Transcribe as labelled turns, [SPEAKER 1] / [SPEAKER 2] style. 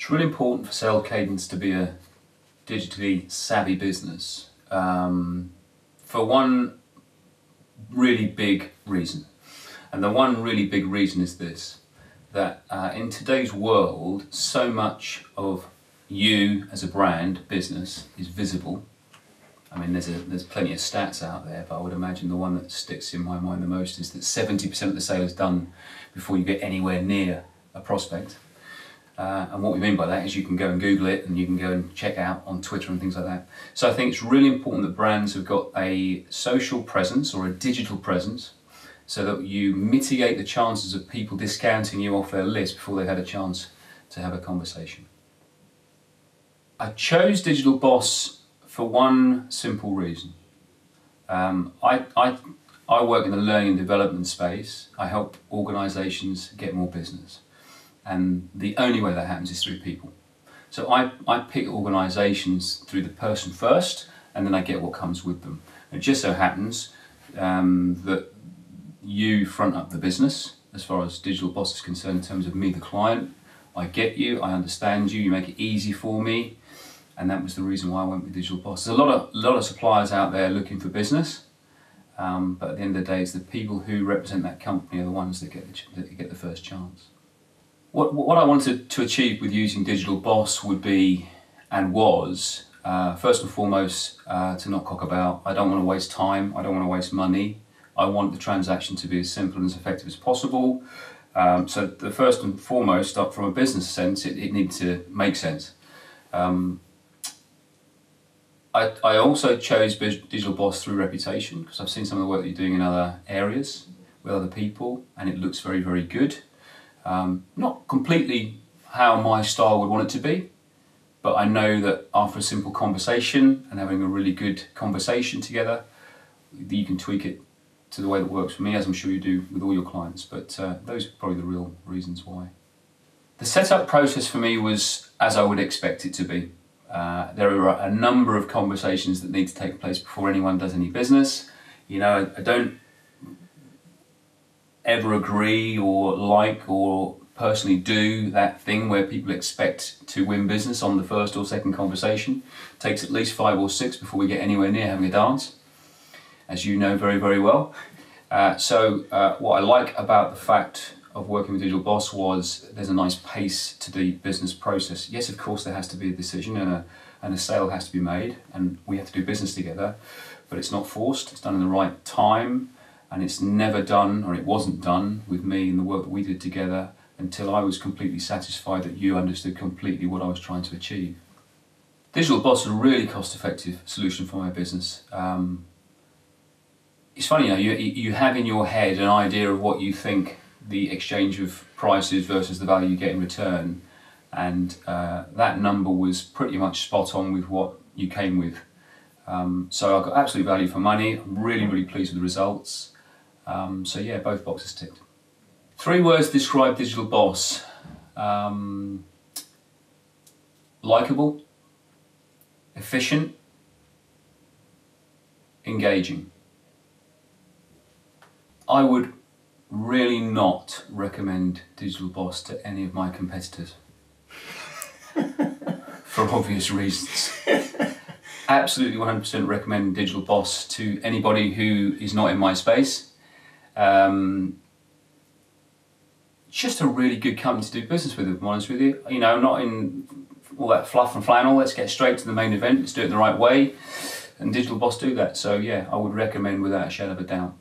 [SPEAKER 1] It's really important for Salescadence to be a digitally savvy business for one really big reason. And the one really big reason is this, that in today's world, so much of you as a brand, business, is visible. I mean, there's plenty of stats out there, but I would imagine the one that sticks in my mind the most is that 70% of the sale is done before you get anywhere near a prospect. And what we mean by that is you can go and Google it and you can go and check out on Twitter and things like that. So I think it's really important that brands have got a social presence or a digital presence so that you mitigate the chances of people discounting you off their list before they've had a chance to have a conversation. I chose Digital Boss for one simple reason. I work in the learning and development space. I help organisations get more business. And the only way that happens is through people. So I pick organisations through the person first, and then I get what comes with them. It just so happens that you front up the business as far as Digital Boss is concerned in terms of me, the client. I get you, I understand you, you make it easy for me, and that was the reason why I went with Digital Boss. There's a lot of suppliers out there looking for business, but at the end of the day, it's the people who represent that company are the ones that get the first chance. What I wanted to achieve with using Digital Boss would be, and was, first and foremost, to not cock about. I don't want to waste time, I don't want to waste money. I want the transaction to be as simple and as effective as possible. So the first and foremost, from a business sense, it needs to make sense. I also chose Digital Boss through reputation, because I've seen some of the work that you're doing in other areas with other people, and it looks very, very good. Not completely how my style would want it to be, but I know that after a simple conversation and having a really good conversation together, you can tweak it to the way that works for me, as I'm sure you do with all your clients, but those are probably the real reasons why. The setup process for me was as I would expect it to be. There are a number of conversations that need to take place before anyone does any business. You know, I don't ever agree or like or personally do that thing where people expect to win business on the first or second conversation. It takes at least 5 or 6 before we get anywhere near having a dance, as you know very, very well. So what I like about the fact of working with Digital Boss was there's a nice pace to the business process. Yes, of course, there has to be a decision and a sale has to be made, and we have to do business together, but it's not forced, it's done in the right time, and it's never done, or it wasn't done with me in the work that we did together until I was completely satisfied that you understood completely what I was trying to achieve. Digital Boss is a really cost-effective solution for my business. It's funny, you know, you have in your head an idea of what you think the exchange of prices versus the value you get in return, and that number was pretty much spot on with what you came with. So I got absolute value for money. I'm really, really pleased with the results. So yeah, both boxes ticked. 3 words describe Digital Boss. Likeable, efficient, engaging. I would really not recommend Digital Boss to any of my competitors for obvious reasons. Absolutely 100% recommend Digital Boss to anybody who is not in my space. Just a really good company to do business with, if I'm honest with you. You know, I'm not in all that fluff and flannel. Let's get straight to the main event. Let's do it the right way. And Digital Boss do that. So yeah, I would recommend without a shadow of a doubt.